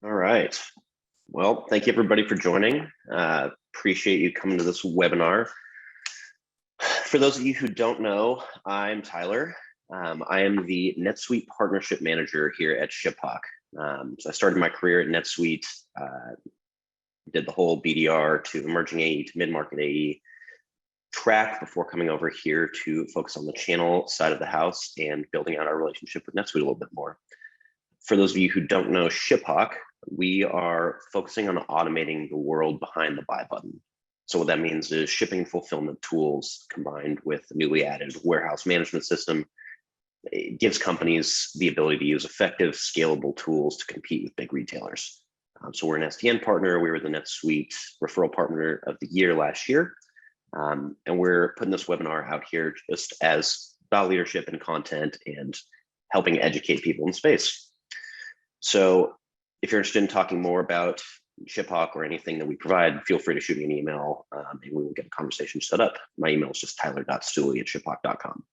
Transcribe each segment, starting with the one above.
All right. Well, thank you everybody for joining. Appreciate you coming to this webinar. For those of you who don't know, I'm Tyler. I am the NetSuite Partnership Manager here at ShipHawk. So I started my career at NetSuite, did the whole BDR to emerging AE to mid-market AE track before coming over here to focus on the channel side of the house and building out our relationship with NetSuite a little bit more. For those of you who don't know ShipHawk, we are focusing on automating the world behind the buy button. So what that means is shipping fulfillment tools combined with the newly added warehouse management system. It gives companies the ability to use effective, scalable tools to compete with big retailers. So we're an SDN partner. We were the NetSuite Referral Partner of the Year last year. And we're putting this webinar out here just as thought leadership and content and helping educate people in space. So if you're interested in talking more about ShipHawk or anything that we provide, feel free to shoot me an email and we will get a conversation set up. My email is just tyler.stooley@shiphawk.com.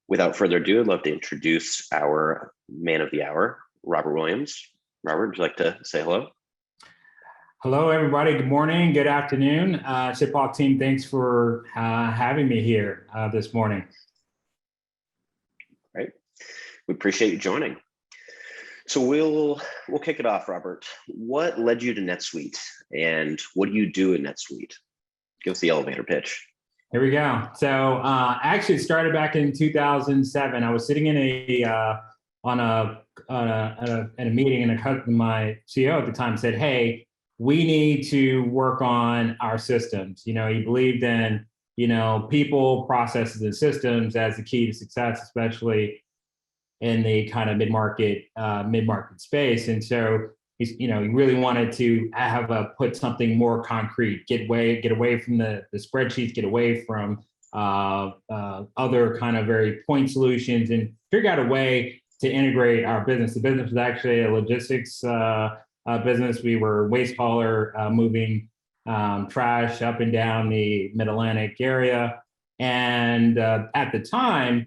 Without further ado, I'd love to introduce our man of the hour, Robert Williams. Robert, would you like to say hello? Hello, everybody. Good morning, good afternoon. ShipHawk team, thanks for having me here this morning. Great. We appreciate you joining. So we'll kick it off, Robert. What led you to NetSuite and what do you do in NetSuite? Give us the elevator pitch. Here we go. So actually it started back in 2007. I was sitting in a meeting and my CEO at the time said, hey, we need to work on our systems. You know, he believed in, people, processes, and systems as the key to success, especially in the kind of mid-market space. And so he really wanted to put something more concrete, get away from the spreadsheets, get away from other kind of very point solutions, and figure out a way to integrate our business. The business was actually a logistics business. We were waste hauler, moving trash up and down the Mid-Atlantic area. And at the time,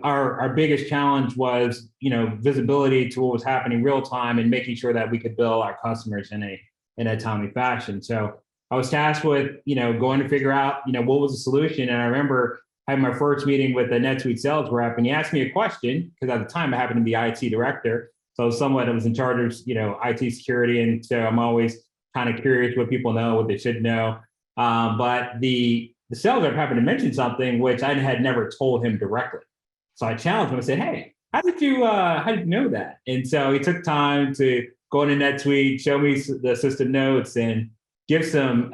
our biggest challenge was, visibility to what was happening real time and making sure that we could bill our customers in a timely fashion. So I was tasked with, going to figure out, what was the solution. And I remember having my first meeting with the NetSuite sales rep, and he asked me a question because at the time I happened to be IT director. So I was in charge of, IT security. And so I'm always kind of curious what people know, what they should know. But the sales rep happened to mention something which I had never told him directly. So I challenged him. I said, hey, how did you know that? And so he took time to go into NetSuite, show me the system notes, and give some,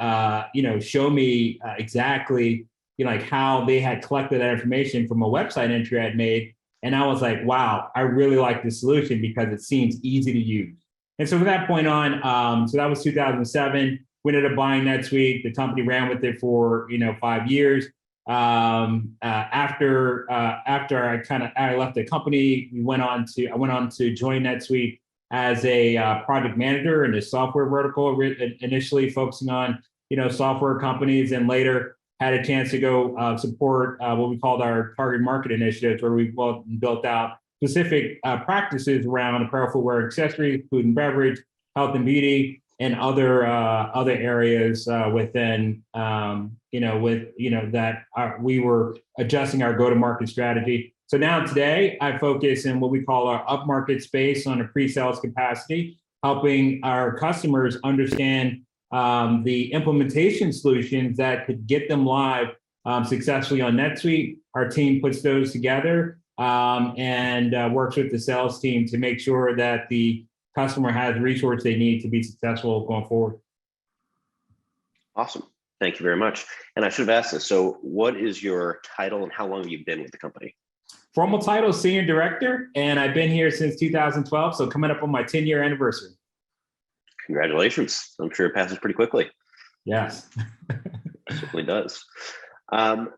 show me exactly, like how they had collected that information from a website entry I had made. And I was like, wow, I really like this solution because it seems easy to use. And so from that point on, so that was 2007. We ended up buying NetSuite. The company ran with it for 5 years. After I left the company, I went on to join NetSuite as a project manager in the software vertical, initially focusing on software companies, and later had a chance to go support what we called our target market initiatives, where we built out specific practices around apparel, footwear, accessories, food and beverage, health and beauty, and other areas within we were adjusting our go-to-market strategy. So now today I focus in what we call our upmarket space on a pre-sales capacity, helping our customers understand the implementation solutions that could get them live successfully on NetSuite. Our team puts those together and works with the sales team to make sure that the customer has the resources they need to be successful going forward. Awesome. Thank you very much. And I should have asked this. So what is your title and how long have you been with the company? Formal title, Senior Director, and I've been here since 2012. So coming up on my 10-year anniversary. Congratulations. I'm sure it passes pretty quickly. Yes. It certainly does.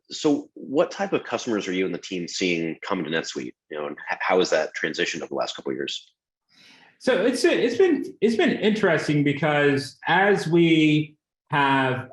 So what type of customers are you and the team seeing come to NetSuite? And how has that transitioned over the last couple of years? So it's been interesting because as we have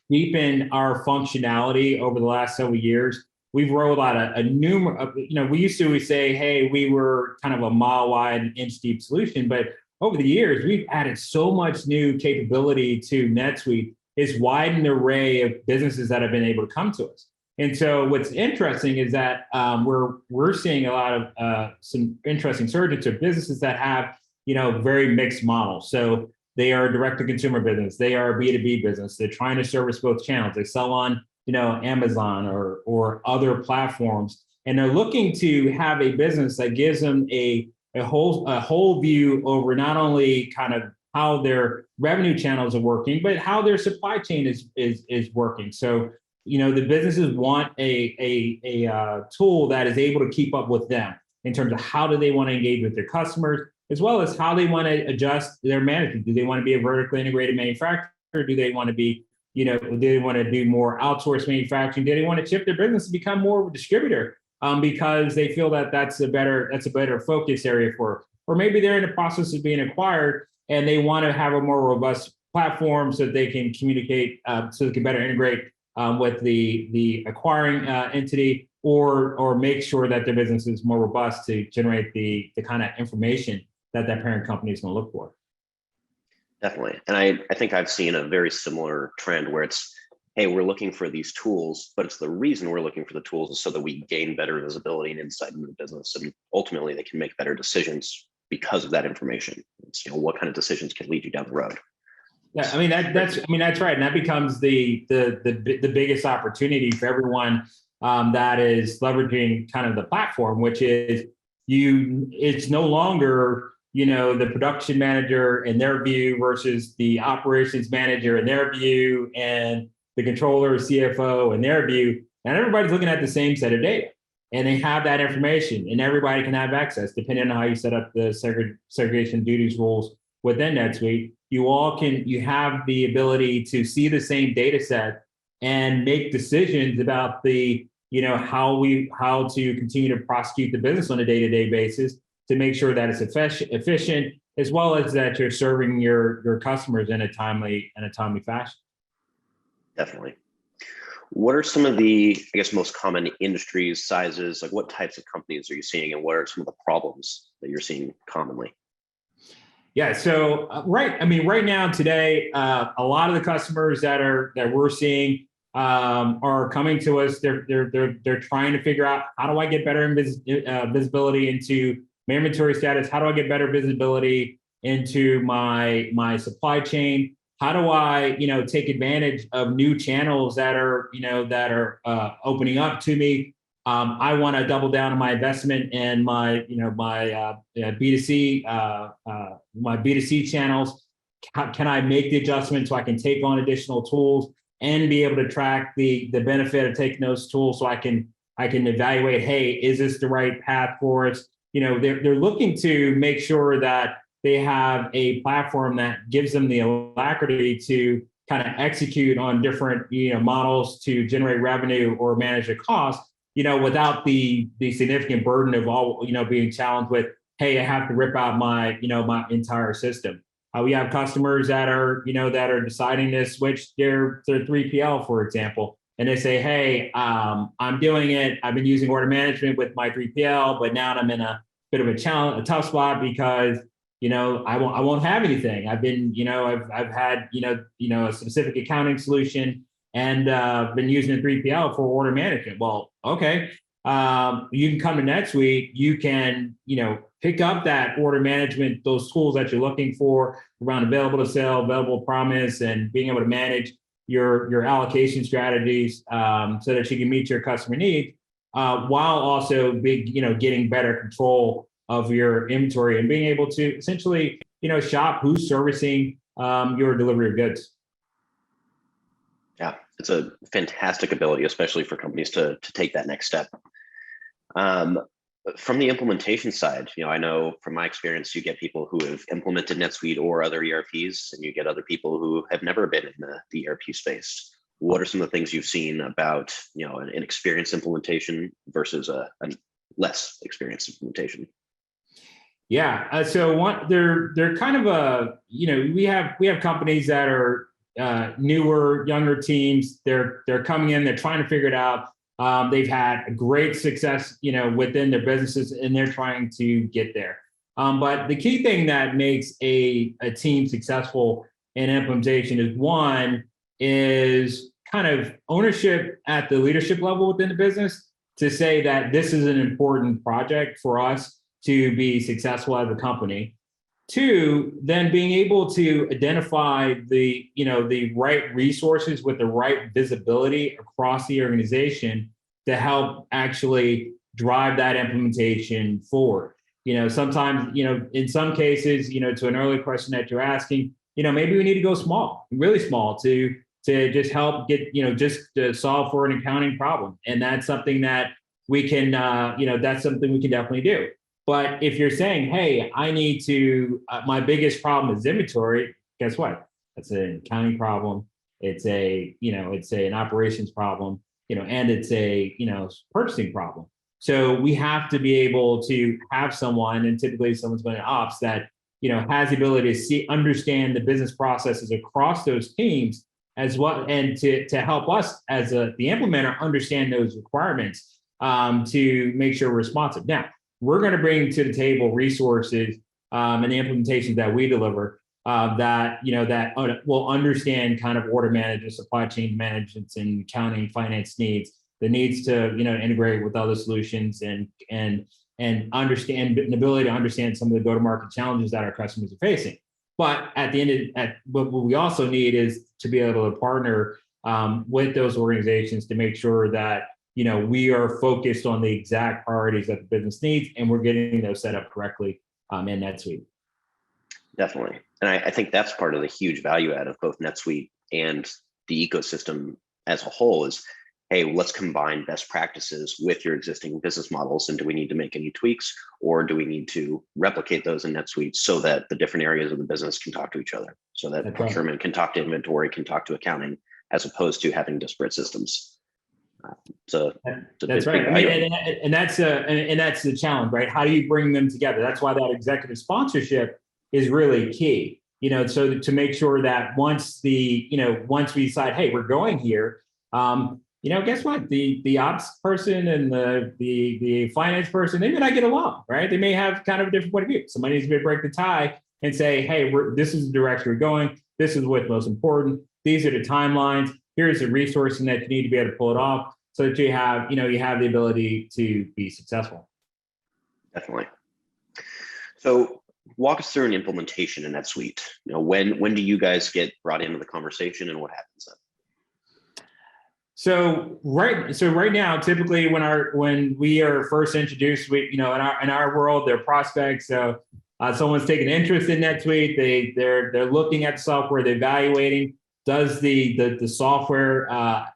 deepened our functionality over the last several years, we've rolled out a numerous, we used to always say, hey, we were kind of a mile wide, inch deep solution, but over the years, we've added so much new capability to NetSuite. It's widened the array of businesses that have been able to come to us. And so what's interesting is that we're seeing a lot of some interesting surges of businesses that have, very mixed models. So they are a direct-to-consumer business. They are a B2B business. They're trying to service both channels. They sell on, Amazon or other platforms, and they're looking to have a business that gives them a whole view over not only kind of how their revenue channels are working, but how their supply chain is working. So, the businesses want a tool that is able to keep up with them in terms of how do they want to engage with their customers, as well as how they want to adjust their management. Do they want to be a vertically integrated manufacturer? Do they want to be, do they want to do more outsourced manufacturing? Do they want to shift their business to become more of a distributor because they feel that that's a better focus area for, or maybe they're in the process of being acquired and they want to have a more robust platform so that they can communicate, so they can better integrate with the acquiring entity, or make sure that their business is more robust to generate the kind of information that parent company is going to look for. Definitely. And I think I've seen a very similar trend where it's, hey, we're looking for these tools, but it's the reason we're looking for the tools is so that we gain better visibility and insight into the business. And ultimately they can make better decisions because of that information. It's, what kind of decisions can lead you down the road. Yeah, that's right. And that becomes the biggest opportunity for everyone that is leveraging kind of the platform, which is it's no longer, the production manager and their view versus the operations manager and their view and the controller, CFO and their view. And everybody's looking at the same set of data and they have that information and everybody can have access depending on how you set up the segregation duties rules within NetSuite. You have the ability to see the same data set and make decisions about how to continue to prosecute the business on a day-to-day basis to make sure that it's efficient, as well as that you're serving your customers in a timely fashion. Definitely. What are some of the, most common industries, sizes, like what types of companies are you seeing and what are some of the problems that you're seeing commonly? Yeah. So right now today, a lot of the customers that we're seeing are coming to us. They're trying to figure out, how do I get better visibility into my inventory status? How do I get better visibility into my supply chain? How do I take advantage of new channels that are opening up to me? I want to double down on my investment in my B2C my B2C channels. Can I make the adjustment so I can take on additional tools and be able to track the benefit of taking those tools so I can evaluate, hey, is this the right path for us? They're looking to make sure that they have a platform that gives them the alacrity to kind of execute on different models to generate revenue or manage the cost, without the significant burden of all, being challenged with, hey, I have to rip out my entire system. We have customers that are deciding to switch their 3PL, for example, and they say, hey, I'm doing it. I've been using order management with my 3PL, but now I'm in a bit of a tough spot because I won't have anything. I've been, I've had, a specific accounting solution and been using a 3PL for order management. Well, okay. You can come to NetSuite, you can, pick up that order management, those tools that you're looking for around available to sell, available promise, and being able to manage your allocation strategies so that you can meet your customer needs, while also getting better control of your inventory and being able to essentially, shop who's servicing your delivery of goods. Yeah, it's a fantastic ability, especially for companies to take that next step. From the implementation side, I know from my experience, you get people who have implemented NetSuite or other ERPs, and you get other people who have never been in the ERP space. What are some of the things you've seen about, an experienced implementation versus a less experienced implementation? Yeah, so they're kind of we have companies that are newer, younger teams. They're coming in, they're trying to figure it out. They've had great success, within their businesses, and they're trying to get there. But the key thing that makes a team successful in implementation is kind of ownership at the leadership level within the business to say that this is an important project for us to be successful as a company. Two, then being able to identify the right resources with the right visibility across the organization to help actually drive that implementation forward. Sometimes, in some cases, to an earlier question that you're asking, maybe we need to go small, really small to just help get, just to solve for an accounting problem. And that's something that we can, that's something we can definitely do. But if you're saying, hey, I need to, my biggest problem is inventory, guess what? That's an accounting problem. It's an operations problem, and it's a, purchasing problem. So we have to be able to have someone, and typically someone's going to ops that, has the ability to understand the business processes across those teams as well, and to help us as the implementer understand those requirements to make sure we're responsive. Now, we're going to bring to the table resources and the implementations that we deliver that will understand kind of order management, supply chain management, and accounting, finance needs, the needs to integrate with other solutions and understand the ability to understand some of the go-to-market challenges that our customers are facing. But at the end what we also need is to be able to partner with those organizations to make sure that we are focused on the exact priorities that the business needs, and we're getting those set up correctly in NetSuite. Definitely. And I think that's part of the huge value add of both NetSuite and the ecosystem as a whole is, hey, let's combine best practices with your existing business models. And do we need to make any tweaks, or do we need to replicate those in NetSuite so that the different areas of the business can talk to each other, so that procurement can talk to inventory, can talk to accounting, as opposed to having disparate systems? That's right. I mean, and that's the challenge, right? How do you bring them together? That's why that executive sponsorship is really key. So to make sure that once we decide, hey, we're going here, guess what? The ops person and the finance person, they may not get along, right? They may have kind of a different point of view. Somebody needs to break the tie and say, hey, this is the direction we're going. This is what's most important. These are the timelines. Here's the resourcing that you need to be able to pull it off, so that you have the ability to be successful. Definitely. So walk us through an implementation in NetSuite. When do you guys get brought into the conversation, and what happens then? So right now, typically when we are first introduced, in our world, they're prospects. So someone's taking interest in NetSuite. They're looking at the software, they're evaluating. Does the software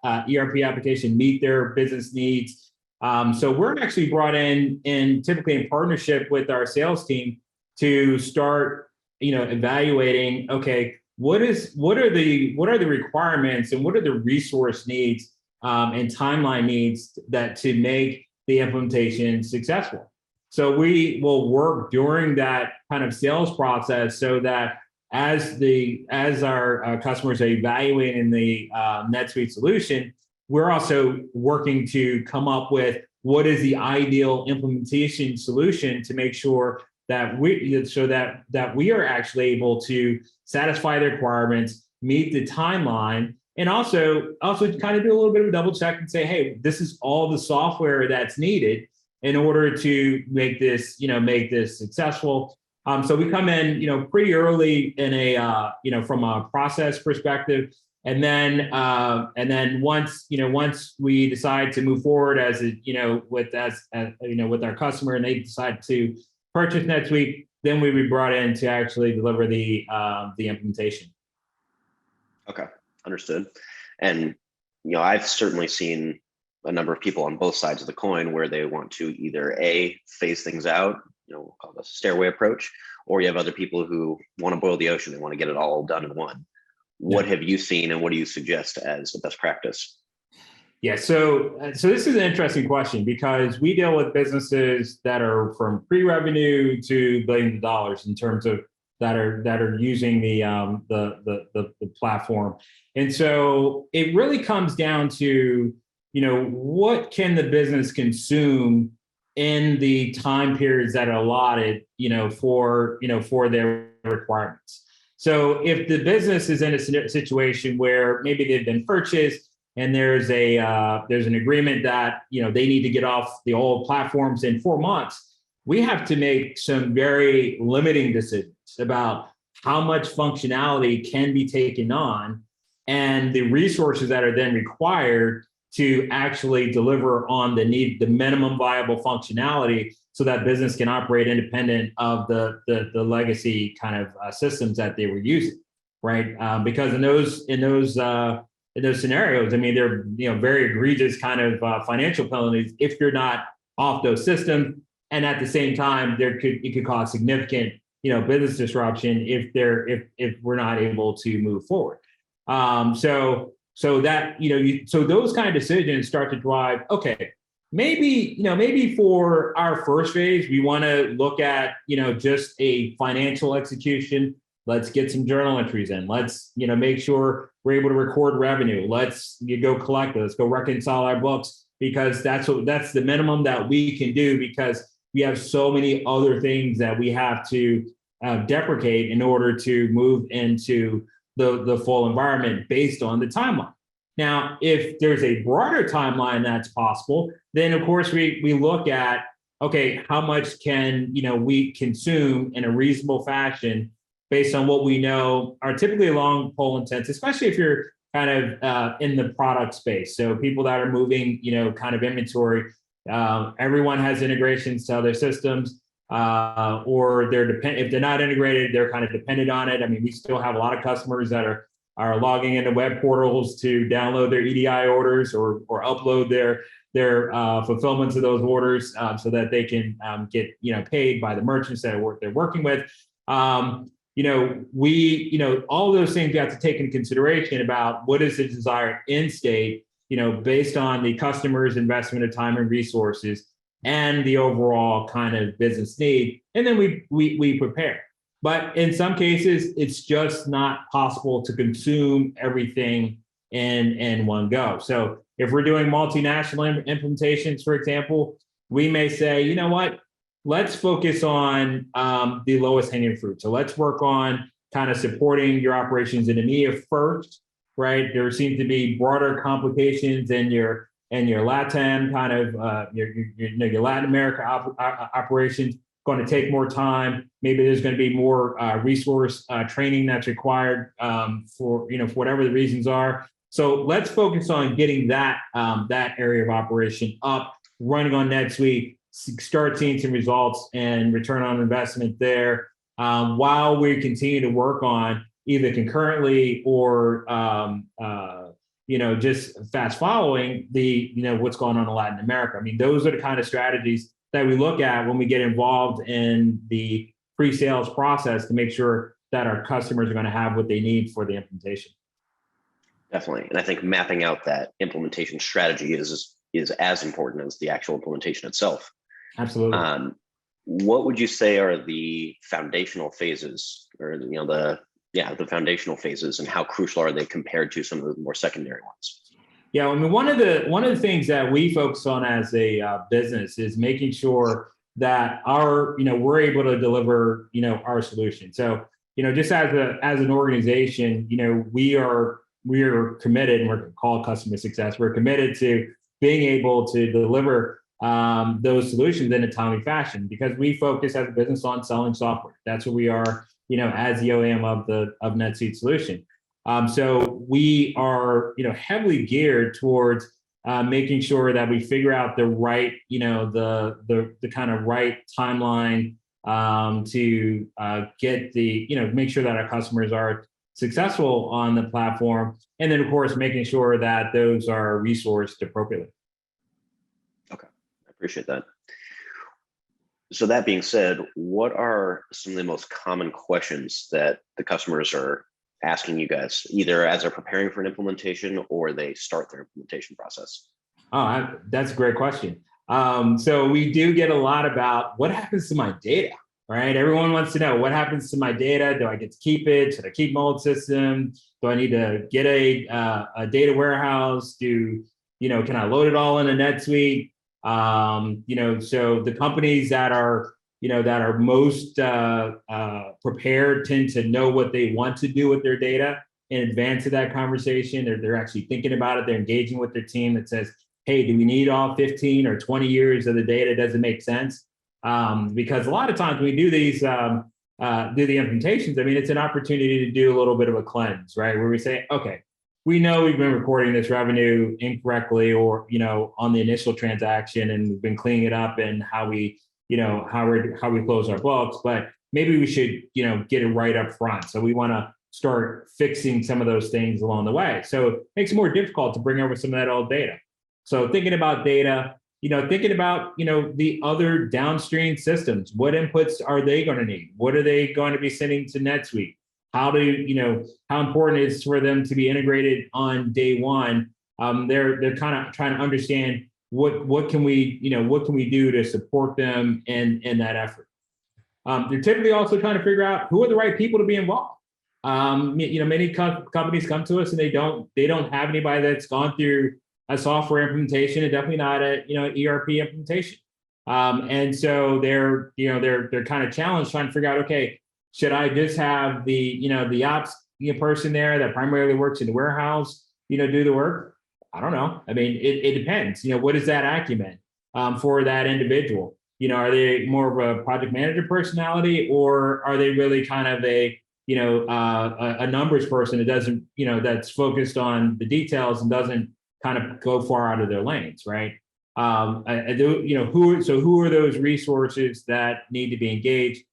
ERP application meet their business needs? So we're actually brought in typically in partnership with our sales team to start, evaluating. Okay, what are the requirements and what are the resource needs and timeline needs that to make the implementation successful? So we will work during that kind of sales process so that as our customers are evaluating the NetSuite solution, we're also working to come up with what is the ideal implementation solution to make sure that we are actually able to satisfy the requirements, meet the timeline, and also kind of do a little bit of a double check and say, hey, this is all the software that's needed in order to make this successful. So we come in, pretty early in from a process perspective, and then once we decide to move forward with our customer, and they decide to purchase NetSuite, then we be brought in to actually deliver the implementation. Okay, understood. And I've certainly seen a number of people on both sides of the coin where they want to either phase things out, we'll call this a stairway approach, or you have other people who want to boil the ocean. They want to get it all done in one. What have you seen, and what do you suggest as the best practice? Yeah, so this is an interesting question, because we deal with businesses that are from pre-revenue to billions of dollars in terms of that are using the platform, and so it really comes down to what can the business consume in the time periods that are allotted, for their requirements. So if the business is in a situation where maybe they've been purchased and there's an agreement that, they need to get off the old platforms in 4 months, we have to make some very limiting decisions about how much functionality can be taken on and the resources that are then required to actually deliver on the minimum viable functionality so that business can operate independent of the legacy kind of systems that they were using, right? Because in those scenarios, I mean, they're very egregious kind of financial penalties if you're not off those systems, and at the same time, it could cause significant business disruption if we're not able to move forward. So that, so those kind of decisions start to drive, okay, maybe for our first phase, we want to look at, just a financial execution. Let's get some journal entries in. Let's, make sure we're able to record revenue. Let's go collect it. Let's go reconcile our books, because that's the minimum that we can do, because we have so many other things that we have to deprecate in order to move into the full environment based on the timeline. Now, if there's a broader timeline that's possible, then of course we look at, okay, how much can we consume in a reasonable fashion based on what we know are typically long pole intents, especially if you're kind of in the product space. So people that are moving, kind of inventory, everyone has integrations to other systems. Or if they're not integrated, they're kind of dependent on it. I mean, we still have a lot of customers that are logging into web portals to download their EDI orders or upload their fulfillments of those orders so that they can get paid by the merchants that they're working with. All those things you have to take into consideration about what is the desired end state, based on the customer's investment of time and resources and the overall kind of business need, and then we prepare. But in some cases, it's just not possible to consume everything in one go. So if we're doing multinational implementations, for example, we may say, you know what, let's focus on the lowest hanging fruit. So let's work on kind of supporting your operations in EMEA first, right? There seem to be broader complications in your LATAM kind of your Latin America operations going to take more time. Maybe there's going to be more resource training that's required for whatever the reasons are. So let's focus on getting that area of operation up, running on NetSuite, start seeing some results and return on investment there, while we continue to work on either concurrently or just fast following what's going on in Latin America. I mean, those are the kind of strategies that we look at when we get involved in the pre-sales process to make sure that our customers are going to have what they need for the implementation. Definitely. And I think mapping out that implementation strategy is as important as the actual implementation itself. Absolutely. What would you say are the foundational phases, or the foundational phases, and how crucial are they compared to some of the more secondary ones? Yeah, I mean, one of the things that we focus on as a business is making sure that we're able to deliver our solution. So just as an organization, we are committed, and we're called customer success. We're committed to being able to deliver those solutions in a timely fashion, because we focus as a business on selling software. That's what we are, as the OEM of NetSuite solution. So we are, heavily geared towards making sure that we figure out the right, the kind of right timeline to get make sure that our customers are successful on the platform, and then of course making sure that those are resourced appropriately. Okay, I appreciate that. So that being said, what are some of the most common questions that the customers are asking you guys, either as they're preparing for an implementation or they start their implementation process? Oh, that's a great question. So we do get a lot about what happens to my data, right? Everyone wants to know what happens to my data. Do I get to keep it? Should I keep my old system? Do I need to get a data warehouse? Do can I load it all in a NetSuite? So the companies that are most prepared tend to know what they want to do with their data in advance of that conversation. They're actually thinking about it. They're engaging with their team that says, hey, do we need all 15 or 20 years of the data? Does it make sense? Because a lot of times when we do these, do the implementations, I mean, it's an opportunity to do a little bit of a cleanse, right? Where we say, okay, we know we've been recording this revenue incorrectly or, on the initial transaction, and we've been cleaning it up and how we close our books, but maybe we should, get it right up front. So we want to start fixing some of those things along the way. So it makes it more difficult to bring over some of that old data. So thinking about data, thinking about, the other downstream systems, what inputs are they going to need? What are they going to be sending to NetSuite? How important it is for them to be integrated on day one? They're kind of trying to understand what can we do to support them in that effort. They're typically also trying to figure out who are the right people to be involved. Many companies come to us and they don't have anybody that's gone through a software implementation and definitely not a ERP implementation. And so they're kind of challenged trying to figure out, okay, should I just have the ops person there that primarily works in the warehouse, do the work? I don't know. I mean, it depends. What is that acumen for that individual? Are they more of a project manager personality, or are they really kind of a numbers person that doesn't, that's focused on the details and doesn't kind of go far out of their lanes, right? Who are those resources that need to be engaged?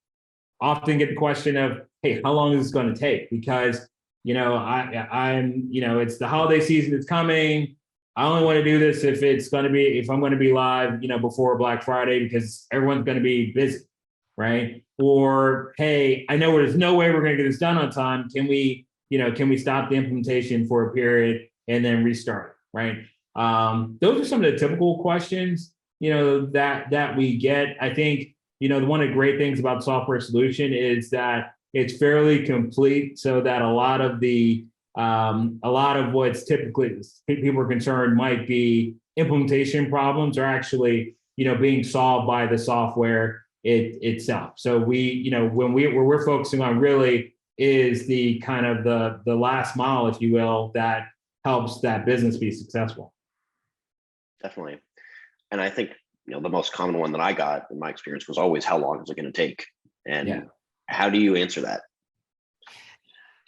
Often get the question of, hey, how long is this going to take? Because, it's the holiday season that's coming. I only want to do this if I'm going to be live, before Black Friday, because everyone's going to be busy, right? Or, hey, I know there's no way we're going to get this done on time. Can we stop the implementation for a period and then restart, right? Those are some of the typical questions, that we get. I think, one of the great things about software solution is that it's fairly complete, so that a lot of what's typically people are concerned might be implementation problems are actually, being solved by the software itself. So when we're focusing on really is the kind of the last mile, if you will, that helps that business be successful. Definitely. And I think, the most common one that I got in my experience was always, how long is it going to take? And how do you answer that?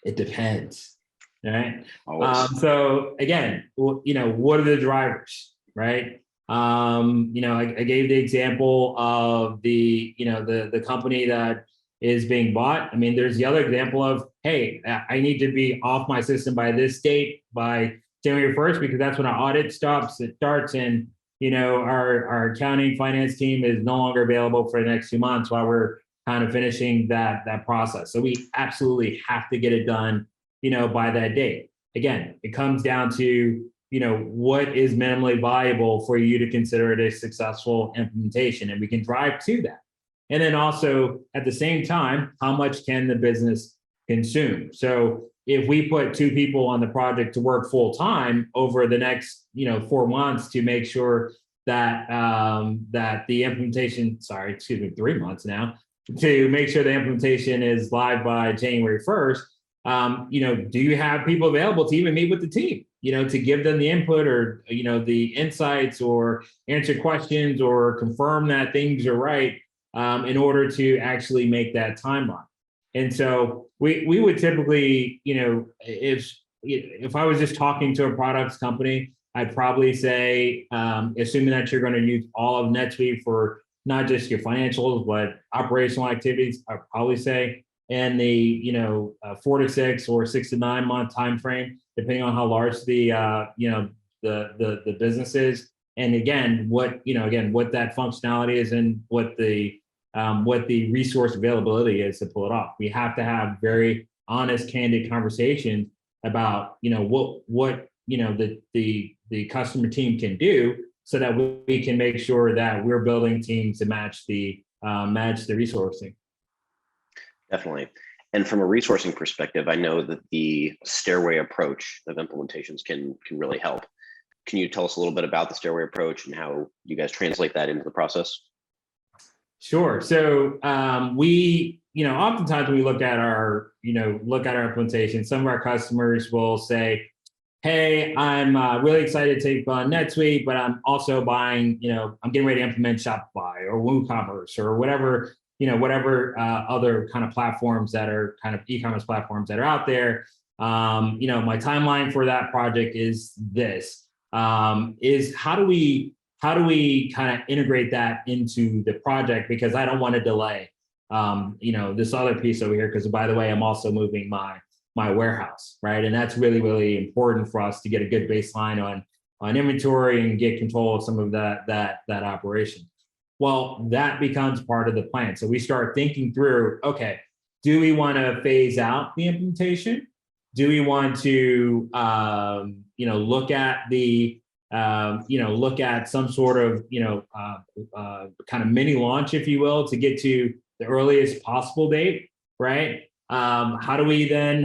It depends. Right. Always. So again, what are the drivers, right? I gave the example of the company that is being bought. I mean, there's the other example of, hey, I need to be off my system by this date, by January 1st, because that's when our audit starts, and our accounting finance team is no longer available for the next 2 months while we're kind of finishing that process. So we absolutely have to get it done, by that date. Again, it comes down to, what is minimally viable for you to consider it a successful implementation, and we can drive to that. And then also at the same time, how much can the business consume? So if we put 2 people on the project to work full time over the next, 4 months to make sure that that the implementation, 3 months now, to make sure the implementation is live by January 1st, do you have people available to even meet with the team, to give them the input or, the insights, or answer questions, or confirm that things are right, in order to actually make that timeline? And so we would typically, if I was just talking to a products company, I'd probably say, assuming that you're going to use all of NetSuite for not just your financials, but operational activities, I'd probably say in the 4 to 6 or 6 to 9 month time frame, depending on how large the business is, and again what that functionality is, and what the resource availability is to pull it off. We have to have very honest, candid conversations about what the customer team can do, so that we can make sure that we're building teams to match the resourcing. Definitely. And from a resourcing perspective, I know that the Stairway approach of implementations can really help. can you tell us a little bit about the Stairway approach and how you guys translate that into the process? Sure. So we, oftentimes when we look at our implementation, some of our customers will say, hey, I'm really excited to take on NetSuite, but I'm also buying, I'm getting ready to implement Shopify or WooCommerce or whatever, other kind of platforms that are kind of e-commerce platforms that are out there. My timeline for that project is this, is how do we kind of integrate that into the project? Because I don't want to delay, this other piece over here, because by the way, I'm also moving my warehouse, right? And that's really, really important for us to get a good baseline on inventory and get control of some of that operation. Well, that becomes part of the plan. So we start thinking through, okay, do we want to phase out the implementation? Do we want to, look at the, look at some sort of, kind of mini launch, if you will, to get to the earliest possible date, right? How do we then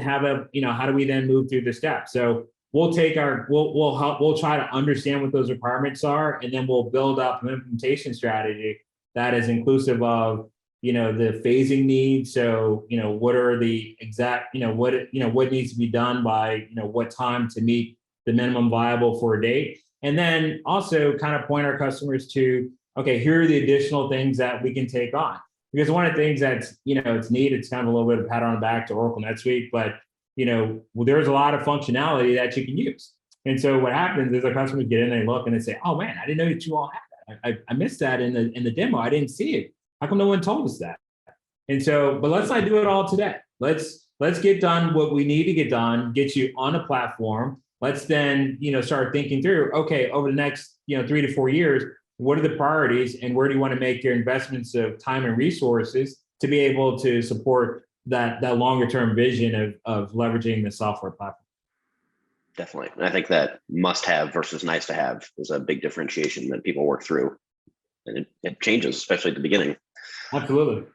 move through the steps? So we'll take we'll try to understand what those requirements are, and then we'll build up an implementation strategy that is inclusive of, the phasing needs. So, what are the exact, what needs to be done by, what time to meet the minimum viable for a date. And then also kind of point our customers to, okay, here are the additional things that we can take on. Because one of the things that's, it's neat, it's kind of a little bit of a pat on the back to Oracle NetSuite, but, there's a lot of functionality that you can use. And so what happens is our customers get in, they look and they say, oh man, I didn't know that you all had that. I missed that in the demo. I didn't see it. How come no one told us that? And so, but let's not do it all today. Let's get done what we need to get done, get you on a platform. Let's then, start thinking through, okay, over the next, 3 to 4 years, what are the priorities and where do you want to make your investments of time and resources to be able to support that longer term vision of leveraging the software platform? Definitely. And I think that must have versus nice to have is a big differentiation that people work through. And it changes, especially at the beginning. Absolutely.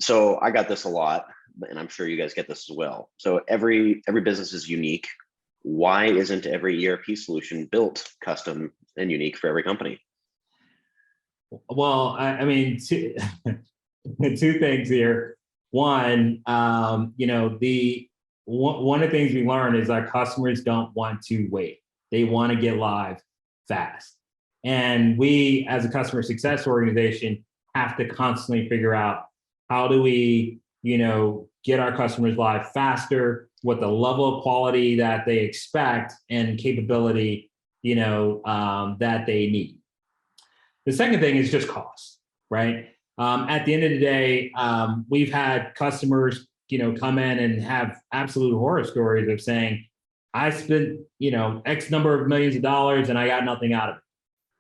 So I got this a lot, and I'm sure you guys get this as well. So every business is unique. Why isn't every ERP solution built custom and unique for every company? Well, I mean, two things here. One, one of the things we learned is our customers don't want to wait. They want to get live fast. And we, as a customer success organization, have to constantly figure out how do we, get our customers live faster, what the level of quality that they expect and capability, that they need. The second thing is just cost, right? At the end of the day, we've had customers, come in and have absolute horror stories of saying, I spent, X number of millions of dollars and I got nothing out of it,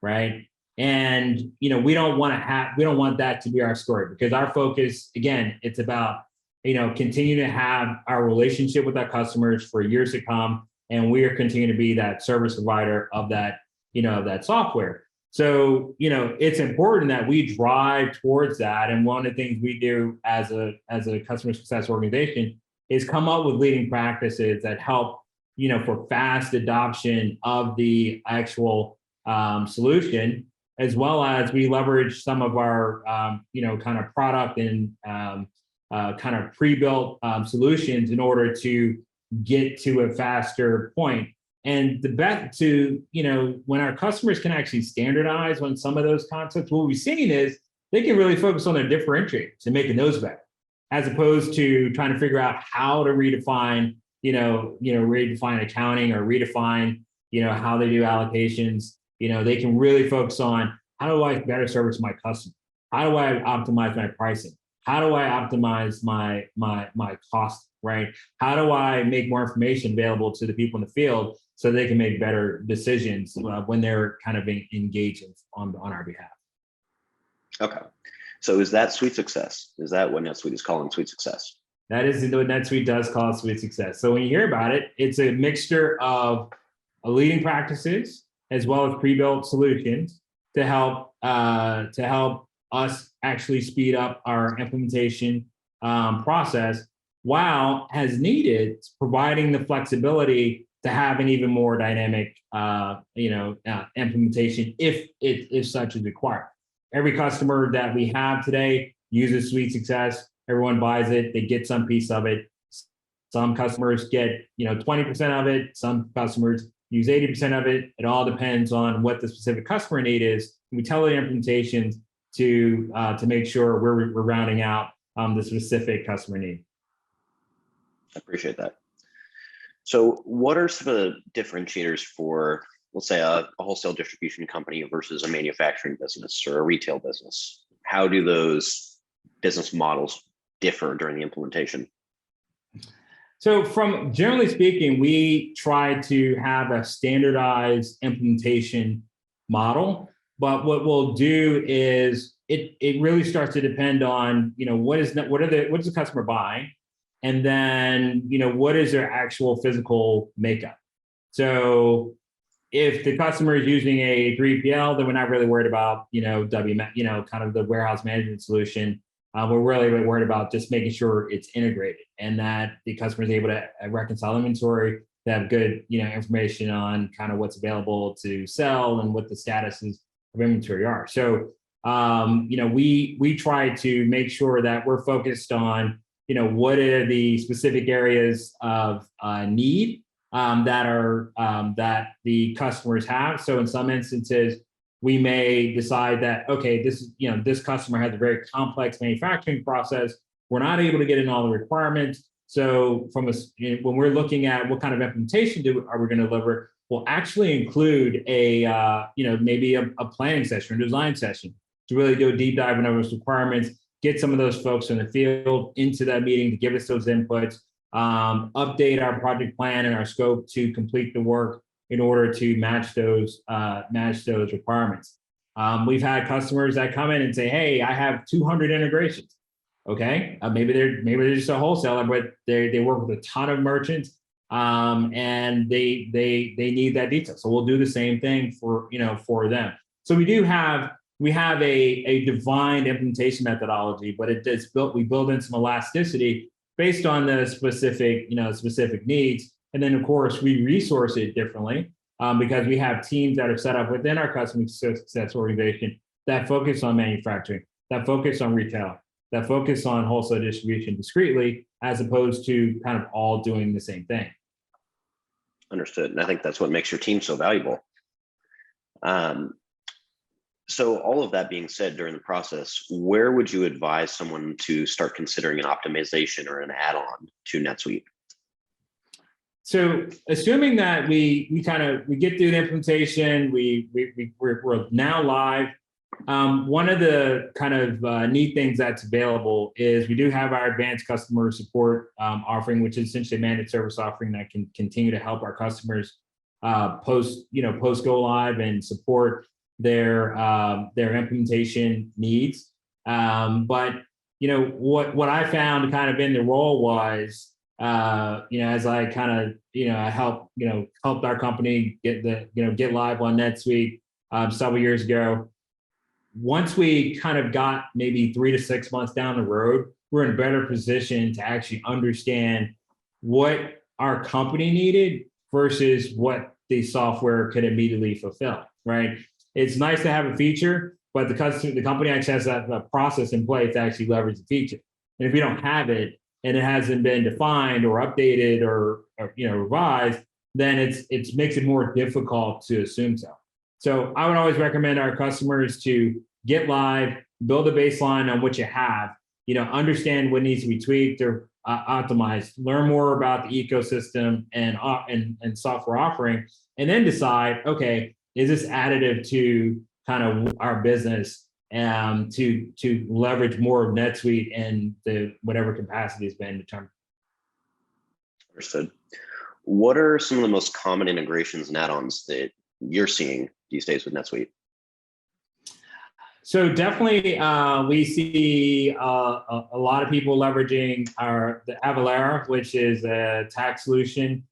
right? And, we don't want that to be our story, because our focus, again, it's about, continue to have our relationship with our customers for years to come. And we are continuing to be that service provider of that, that software. So, it's important that we drive towards that. And one of the things we do as a customer success organization is come up with leading practices that help, for fast adoption of the actual solution, as well as we leverage some of our, kind of product and kind of pre-built solutions in order to get to a faster point. And the best to, when our customers can actually standardize on some of those concepts, what we've seen is they can really focus on their differentiators and making those better, as opposed to trying to figure out how to redefine, redefine accounting or redefine, how they do allocations. They can really focus on, how do I better service my customer? How do I optimize my pricing? How do I optimize my cost, right? How do I make more information available to the people in the field so they can make better decisions when they're kind of engaging on our behalf? Okay. So is that Suite Success? Is that what NetSuite is calling Suite Success? That is what NetSuite does call Suite Success. So when you hear about it, it's a mixture of leading practices as well as pre-built solutions to help us actually speed up our implementation process, while as needed, providing the flexibility to have an even more dynamic implementation if such is required. Every customer that we have today uses Suite Success. Everyone buys it, they get some piece of it. Some customers get 20% of it, some customers use 80% of it. It all depends on what the specific customer need is. We tailor the implementations to make sure we're rounding out the specific customer need. I appreciate that. So what are some of the differentiators for, let's say, a wholesale distribution company versus a manufacturing business or a retail business? How do those business models differ during the implementation? So from generally speaking, we try to have a standardized implementation model, but what we'll do is it really starts to depend on, what is the customer buying? And then, what is their actual physical makeup? So if the customer is using a 3PL, then we're not really worried about, kind of the warehouse management solution. We're really worried about just making sure it's integrated and that the customer is able to reconcile inventory, to have good, information on kind of what's available to sell and what the statuses of inventory are. So, we try to make sure that we're focused on, what are the specific areas of need that the customers have. So in some instances, we may decide that, okay, this customer has a very complex manufacturing process. We're not able to get in all the requirements. So when we're looking at what kind of implementation are we going to deliver, we'll actually include maybe a planning session or design session to really do a deep dive into those requirements, get some of those folks in the field into that meeting to give us those inputs, update our project plan and our scope to complete the work in order to match those requirements. We've had customers that come in and say, "Hey, I have 200 integrations." Okay, maybe they're just a wholesaler, but they work with a ton of merchants, and they need that detail. So we'll do the same thing for them. So we have a defined implementation methodology, but we build in some elasticity based on the specific needs. And then, of course, we resource it differently because we have teams that are set up within our customer success organization that focus on manufacturing, that focus on retail, that focus on wholesale distribution discreetly, as opposed to kind of all doing the same thing. Understood. And I think that's what makes your team so valuable. So all of that being said, during the process, where would you advise someone to start considering an optimization or an add-on to NetSuite? So assuming that we get through the implementation, we're now live. One of the kind of neat things that's available is we do have our advanced customer support offering, which is essentially a managed service offering that can continue to help our customers post go live and support their implementation needs. But what I found kind of in the role was, as I kind of I helped our company get live on NetSuite several years ago. Once we kind of got maybe 3 to 6 months down the road, we're in a better position to actually understand what our company needed versus what the software could immediately fulfill, right? It's nice to have a feature, but the company actually has a process in place to actually leverage the feature. And if you don't have it and it hasn't been defined or updated or revised, then it makes it more difficult to assume so. So I would always recommend our customers to get live, build a baseline on what you have, understand what needs to be tweaked or optimized, learn more about the ecosystem and software offering, and then decide, okay, is this additive to kind of our business to leverage more of NetSuite and the whatever capacity has been determined. Understood. What are some of the most common integrations and add-ons that you're seeing these days with NetSuite? So definitely, we see a lot of people leveraging the Avalara, which is a tax solution.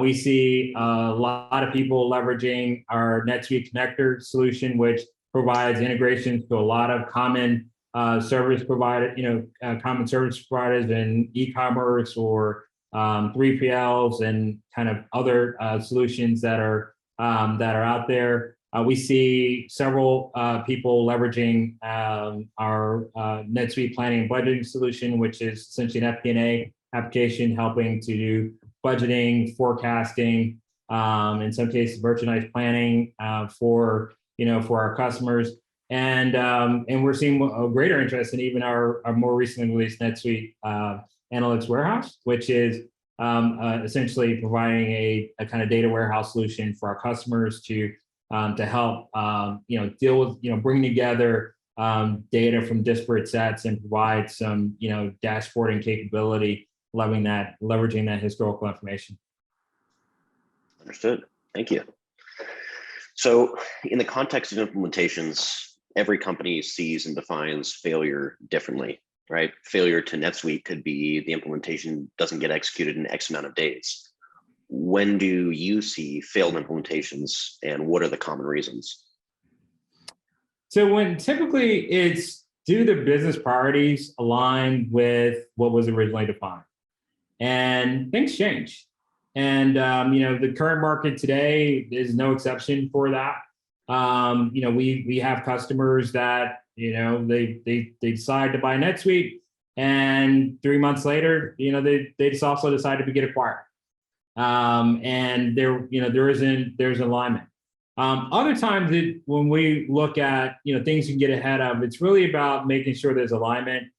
We see a lot of people leveraging our NetSuite connector solution, which provides integrations to a lot of common service provider, common service providers in e-commerce or 3PLs and kind of other solutions that are out there. We see several people leveraging our NetSuite planning and budgeting solution, which is essentially an FP&A application helping to do budgeting, forecasting, in some cases merchandise planning for our customers. And we're seeing a greater interest in even our more recently released NetSuite Analytics Warehouse, which is essentially providing a kind of data warehouse solution for our customers to help deal with bringing together data from disparate sets and provide some dashboarding capability, leveraging that historical information. Understood. Thank you. So in the context of implementations, every company sees and defines failure differently, right? Failure to NetSuite could be the implementation doesn't get executed in X amount of days. When do you see failed implementations and what are the common reasons? So when typically it's do the business priorities align with what was originally defined? And things change. And the current market today is no exception for that. We have customers that they decide to buy NetSuite, and 3 months later, they just also decide to get acquired. And there's alignment. Other times when we look at things you can get ahead of, it's really about making sure there's alignment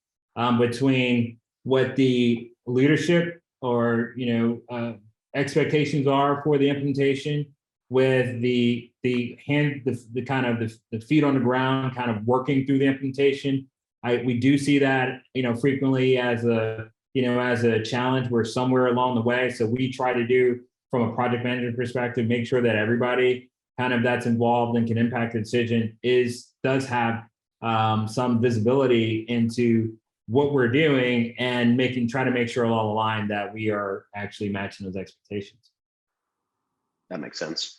between what the leadership or expectations are for the implementation with the kind of the feet on the ground kind of working through the implementation. We do see that frequently as a challenge where somewhere along the way. So we try to do from a project management perspective, make sure that everybody kind of that's involved and can impact the decision does have some visibility into what we're doing and try to make sure along the line that we are actually matching those expectations. That makes sense.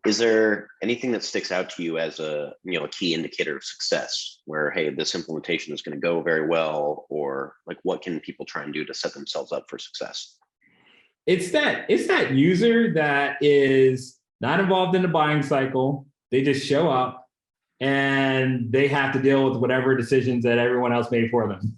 Is there anything that sticks out to you as a key indicator of success where, hey, this implementation is going to go very well, or like what can people try and do to set themselves up for success? It's that user that is not involved in the buying cycle. They just show up and they have to deal with whatever decisions that everyone else made for them.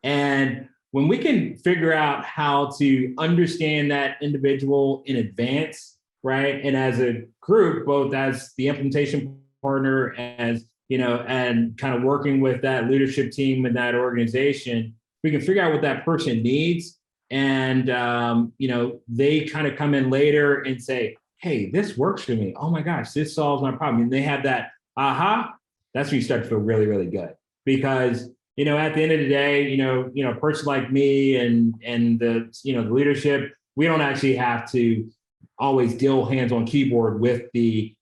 And when we can figure out how to understand that individual in advance, right? And as a group, both as the implementation partner, and kind of working with that leadership team and that organization, we can figure out what that person needs. And, they kind of come in later and say, hey, this works for me. Oh my gosh, this solves my problem. And they have that, aha, that's when you start to feel really, really good. Because, at the end of the day, a person like me and the leadership, we don't actually have to always deal hands on keyboard with the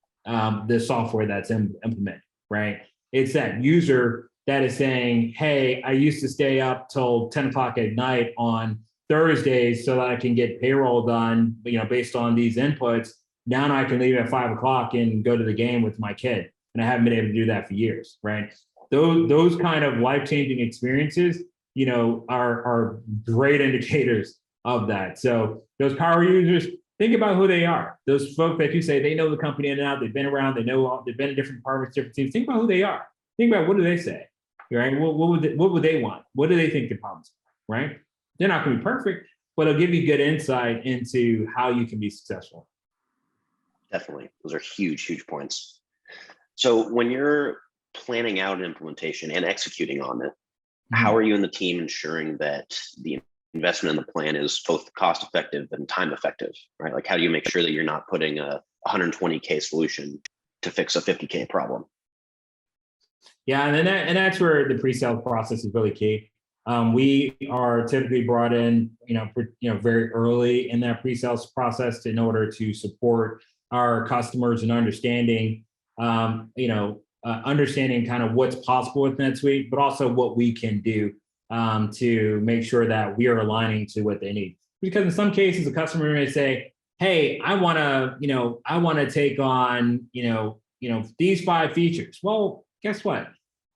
software that's implemented, right? It's that user that is saying, hey, I used to stay up till 10 o'clock at night on Thursdays so that I can get payroll done, based on these inputs. Now I can leave at 5 o'clock and go to the game with my kid. And I haven't been able to do that for years, right? Those kind of life-changing experiences, are great indicators of that. So those power users, think about who they are. Those folks that you say they know the company in and out, they've been around, they've been in different departments, different teams. Think about who they are. Think about what do they say, right? What would they want? What do they think the problems are, right? They're not going to be perfect, but it'll give you good insight into how you can be successful. Definitely. Those are huge, huge points. So when you're planning out an implementation and executing on it, how are you and the team ensuring that the investment in the plan is both cost effective and time effective, right? Like how do you make sure that you're not putting a 120K solution to fix a 50K problem? Yeah, and that's where the pre-sale process is really key. We are typically brought in, very early in that pre-sales process in order to support our customers and understanding kind of what's possible with NetSuite, but also what we can do to make sure that we are aligning to what they need. Because in some cases, a customer may say, hey, I want to take on, these 5 features. Well, guess what?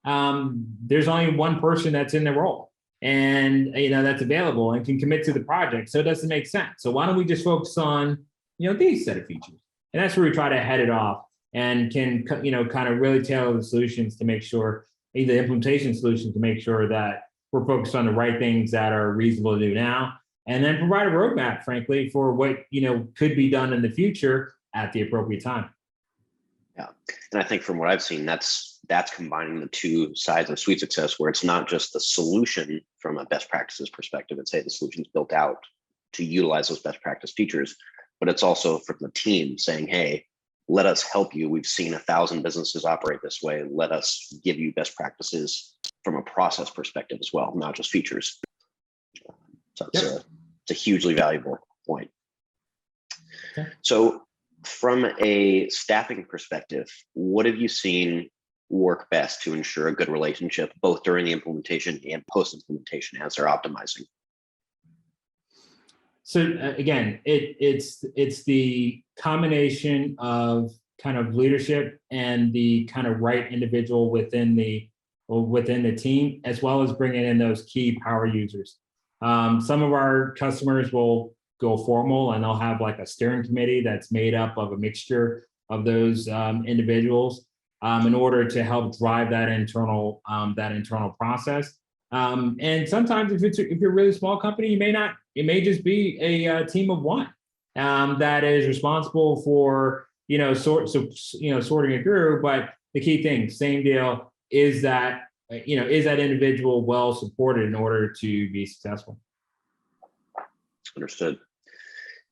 there's only one person that's in the role and that's available and can commit to the project. So it doesn't make sense. So why don't we just focus on these set of features? And that's where we try to head it off and can kind of really tailor the solutions to make sure, the implementation solutions to make sure that we're focused on the right things that are reasonable to do now, and then provide a roadmap, frankly, for what could be done in the future at the appropriate time. Yeah, and I think from what I've seen, that's combining the two sides of suite success, where it's not just the solution from a best practices perspective, and say the solution's built out to utilize those best practice features, but it's also from the team saying, hey, let us help you. We've seen 1,000 businesses operate this way. Let us give you best practices from a process perspective as well, not just features. So it's a hugely valuable point. Okay. So from a staffing perspective, what have you seen work best to ensure a good relationship, both during the implementation and post-implementation as they're optimizing? So again, it's the combination of kind of leadership and the kind of right individual within the team, as well as bringing in those key power users. Some of our customers will go formal and they'll have like a steering committee that's made up of a mixture of those individuals in order to help drive that internal process. And sometimes if you're a really small company, it may just be a team of one that is responsible for sorting it through. But the key thing, same deal, is that is that individual well supported in order to be successful? Understood.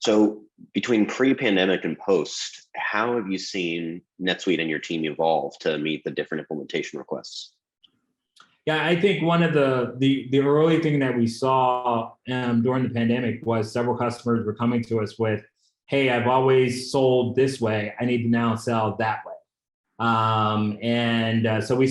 So between pre-pandemic and post, how have you seen NetSuite and your team evolve to meet the different implementation requests? Yeah, I think one of the early thing that we saw during the pandemic was several customers were coming to us with, hey, I've always sold this way. I need to now sell that way. So we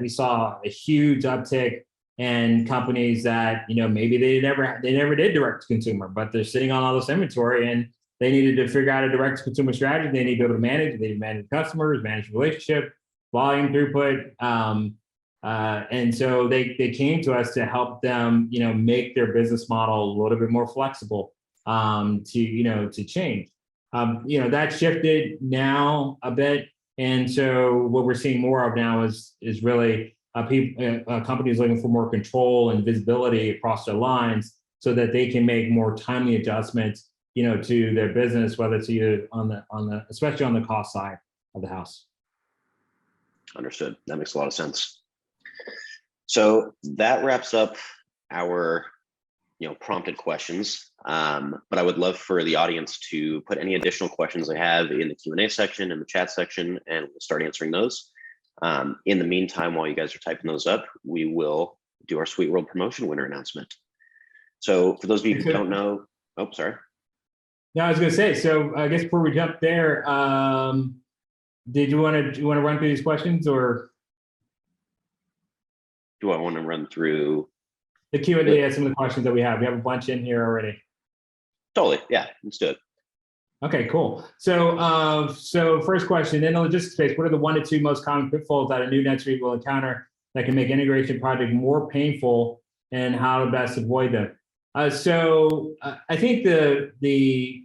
saw a huge uptick in companies that, maybe they never did direct to consumer, but they're sitting on all this inventory and they needed to figure out a direct to consumer strategy. They need to be able to manage, they need to manage customers, manage relationship, volume, throughput. And so they came to us to help them, make their business model a little bit more flexible to change. That shifted now a bit. And so what we're seeing more of now is really companies looking for more control and visibility across their lines so that they can make more timely adjustments, to their business, whether it's either especially on the cost side of the house. Understood. That makes a lot of sense. So that wraps up our prompted questions, but I would love for the audience to put any additional questions they have in the Q&A section, in the chat section, and we'll start answering those. In the meantime, while you guys are typing those up, we will do our Sweet World promotion winner announcement. So for those of you who don't know, oh, sorry. No, I was going to say, so I guess before we jump there, do you want to run through these questions, or do I want to run through the Q&A? Some of the questions that we have a bunch in here already. Totally, yeah, let's do it. Okay, cool. So first question, in the logistics space, what are the 1 to 2 most common pitfalls that a new NetSuite will encounter that can make integration project more painful, and how to best avoid them? I think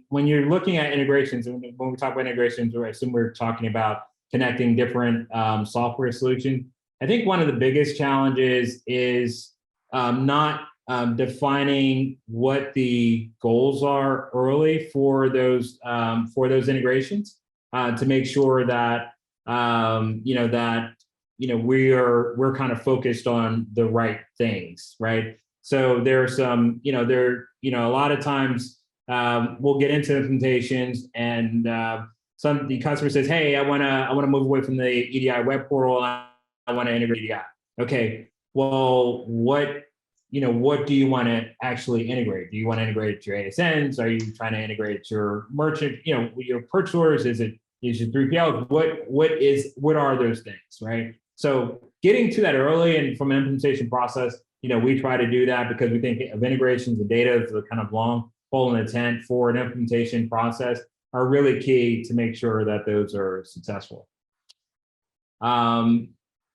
when you're looking at integrations, and when we talk about integrations, I assume we're talking about connecting different software solutions. I think one of the biggest challenges is not defining what the goals are early for those integrations to make sure that we're kind of focused on the right things, right? So there are some, a lot of times we'll get into implementations and the customer says, hey, I want to move away from the EDI web portal. I want to integrate EDI. Okay, well, what do you want to actually integrate? Do you want to integrate your ASNs? Are you trying to integrate your merchant, your purchase orders? Is your 3PL? What are those things, right? So getting to that early and from an implementation process, we try to do that because we think of integrations and data as a kind of long pole in the tent for an implementation process are really key to make sure that those are successful.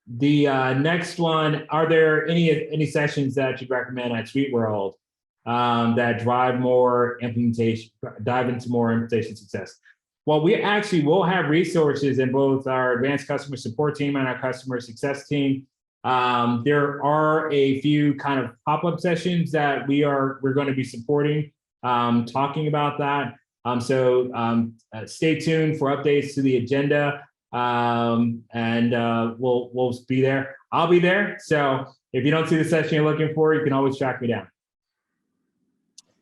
The next one, are there any sessions that you'd recommend at SuiteWorld that dive into more implementation success? Well, we actually will have resources in both our advanced customer support team and our customer success team. There are a few kind of pop-up sessions that we're going to be supporting, talking about that. So stay tuned for updates to the agenda, and we'll be there. I'll be there. So if you don't see the session you're looking for, you can always track me down.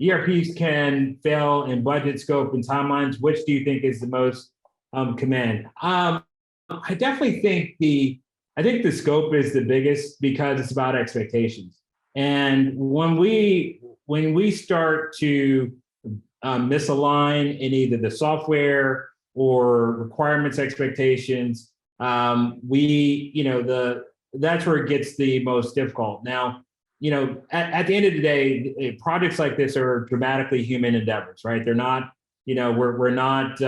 ERPs can fail in budget, scope, and timelines. Which do you think is the most command? I definitely think the scope is the biggest because it's about expectations. And when we start to misalign in either the software or requirements expectations, that's where it gets the most difficult. Now, at the end of the day, projects like this are dramatically human endeavors, right? They're not, we're not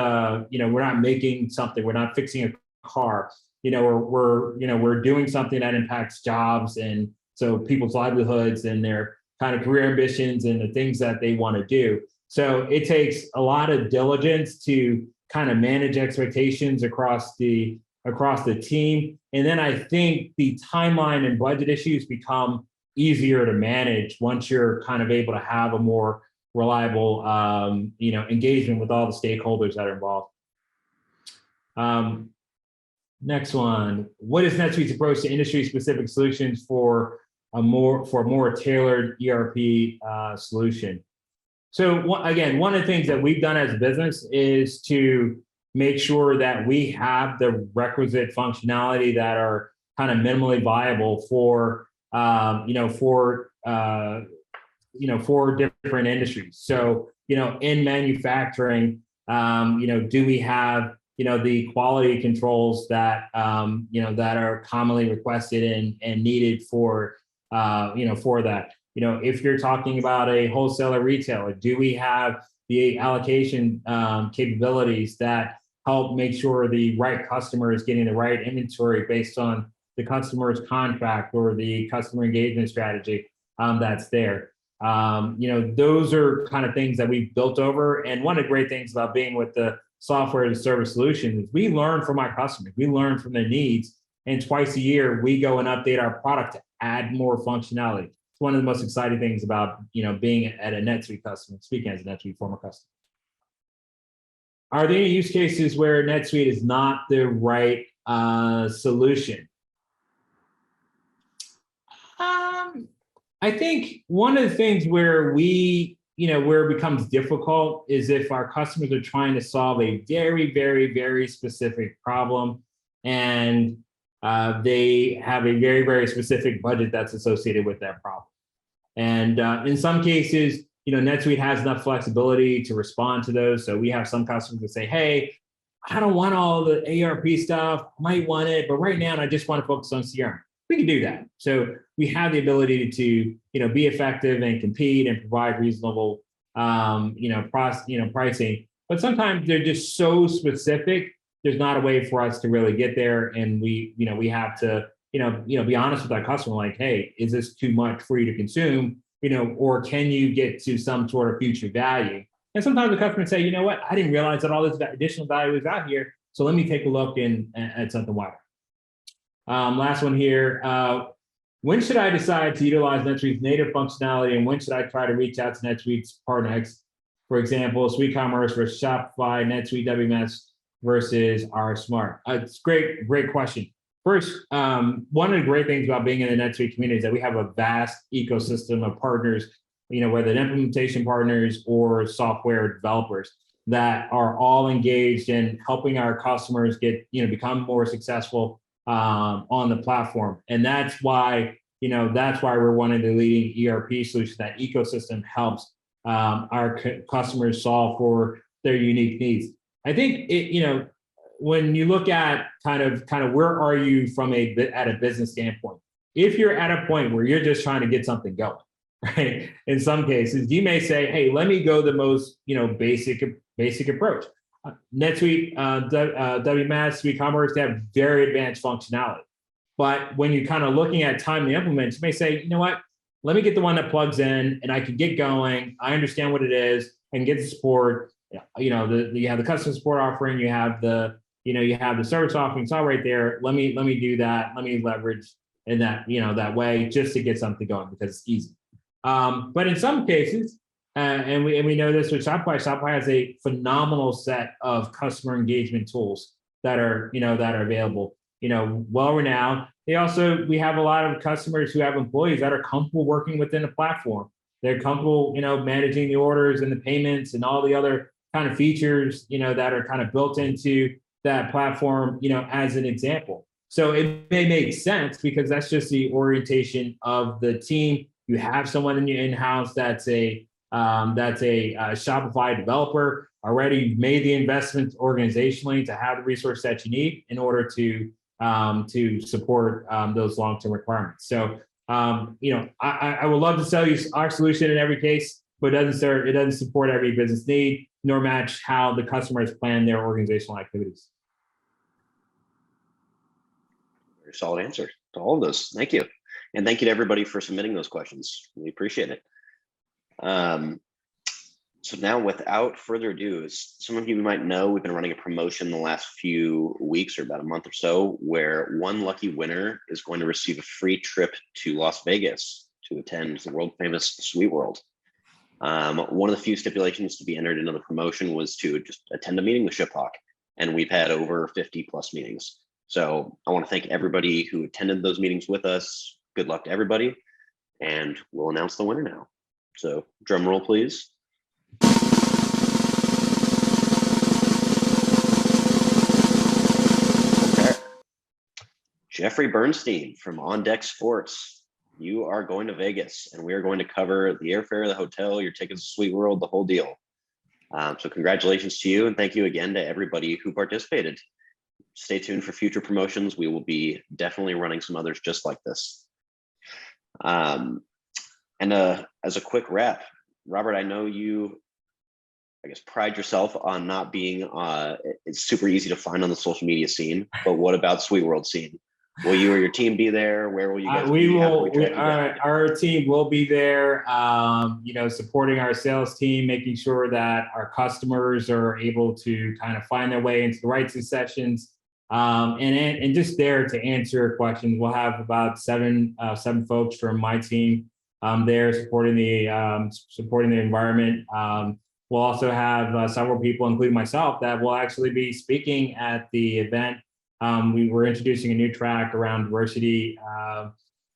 making something, we're not fixing a car. We're doing something that impacts jobs, and so people's livelihoods and their kind of career ambitions and the things that they want to do. So it takes a lot of diligence to kind of manage expectations across the team. And then I think the timeline and budget issues become easier to manage once you're kind of able to have a more reliable, engagement with all the stakeholders that are involved. Next one, what is NetSuite's approach to industry-specific solutions for a more tailored ERP solution? So again, one of the things that we've done as a business is to make sure that we have the requisite functionality that are kind of minimally viable for different industries. So in manufacturing, do we have the quality controls that that are commonly requested and needed for that. If you're talking about a wholesaler retailer, do we have the allocation capabilities that help make sure the right customer is getting the right inventory based on the customer's contract or the customer engagement strategy that's there? Those are kind of things that we've built over. And one of the great things about being with the software as a service solution is we learn from our customers, we learn from their needs, and twice a year we go and update our product to add more functionality. It's one of the most exciting things about being at a NetSuite customer, speaking as a NetSuite former customer. Are there any use cases where NetSuite is not the right solution? I think one of the things where where it becomes difficult is if our customers are trying to solve a very, very, very specific problem, and they have a very, very specific budget that's associated with that problem. And in some cases, NetSuite has enough flexibility to respond to those. So we have some customers that say, hey, I don't want all the ERP stuff, might want it, but right now I just want to focus on CRM. We can do that. So we have the ability to, be effective and compete and provide reasonable, pricing. But sometimes they're just so specific. There's not a way for us to really get there, and we have to, be honest with our customer. Like, hey, is this too much for you to consume? Or can you get to some sort of future value? And sometimes the customer say, you know what, I didn't realize that all this additional value is out here. So let me take a look at something wider. Last one here. When should I decide to utilize NetSuite's native functionality, and when should I try to reach out to NetSuite's partners? For example, SuiteCommerce versus Shopify, NetSuite WMS versus RSmart. It's great question. First, one of the great things about being in the NetSuite community is that we have a vast ecosystem of partners, whether implementation partners or software developers that are all engaged in helping our customers get, become more successful on the platform. And that's why we're one of the leading ERP solutions. That ecosystem helps our customers solve for their unique needs. I think when you look at kind of where are you at a business standpoint, if you're at a point where you're just trying to get something going, right? In some cases, you may say, hey, let me go the most, basic approach. NetSuite, WMS, SuiteCommerce, they have very advanced functionality. But when you're kind of looking at time to implement, you may say, you know what, let me get the one that plugs in and I can get going. I understand what it is and get the support. You know, you have the customer support offering, you have the, you have the service offering. It's all right there. Let me do that. Let me leverage in that, that way just to get something going because it's easy. But in some cases, and we know this with Shopify. Shopify has a phenomenal set of customer engagement tools that are available. Well renowned. We have a lot of customers who have employees that are comfortable working within the platform. They're comfortable, managing the orders and the payments and all the other kind of features, that are kind of built into that platform, as an example. So it may make sense because that's just the orientation of the team. You have someone in your in-house that's a Shopify developer already. You've made the investments organizationally to have the resource that you need in order to support those long-term requirements. So, I would love to sell you our solution in every case, but it doesn't support every business need nor match how the customers plan their organizational activities. Very solid answer to all of those. Thank you. And thank you to everybody for submitting those questions. We appreciate it. So now, without further ado, as some of you might know, we've been running a promotion the last few weeks or about a month or so, where one lucky winner is going to receive a free trip to Las Vegas to attend the world famous SuiteWorld. One of the few stipulations to be entered into the promotion was to just attend a meeting with ShipHawk, and we've had over 50 plus meetings. So I want to thank everybody who attended those meetings with us. Good luck to everybody, and we'll announce the winner now. So drum roll, please. Okay. Jeffrey Bernstein from On Deck Sports. You are going to Vegas, and we are going to cover the airfare, the hotel, your tickets to SuiteWorld, the whole deal. So congratulations to you, and thank you again to everybody who participated. Stay tuned for future promotions. We will be definitely running some others just like this. And as a quick wrap, Robert, I know you, pride yourself on not being it's super easy to find on the social media scene, but what about SuiteWorld scene? Will you or your team be there? Where will you guys be? Our team will be there, supporting our sales team, making sure that our customers are able to kind of find their way into the right sessions, and just there to answer questions. We'll have about seven folks from my team there supporting the environment. We'll also have several people, including myself, that will actually be speaking at the event. We were introducing a new track around diversity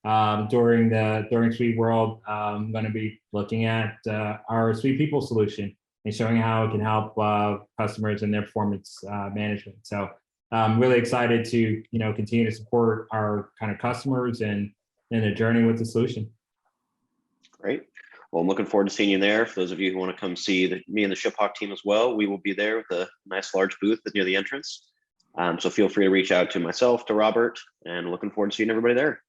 during SuiteWorld. I'm going to be looking at our Suite People solution and showing how it can help customers in their performance management. So I'm really excited to continue to support our kind of customers and in the journey with the solution. Great. Well, I'm looking forward to seeing you there. For those of you who want to come see me and the ShipHawk team as well, we will be there with a nice large booth near the entrance. So feel free to reach out to myself, to Robert, and looking forward to seeing everybody there.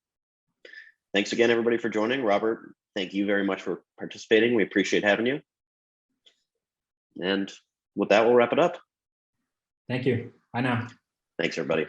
Thanks again, everybody, for joining. Robert, thank you very much for participating. We appreciate having you. And with that, we'll wrap it up. Thank you. Bye now. Thanks, everybody.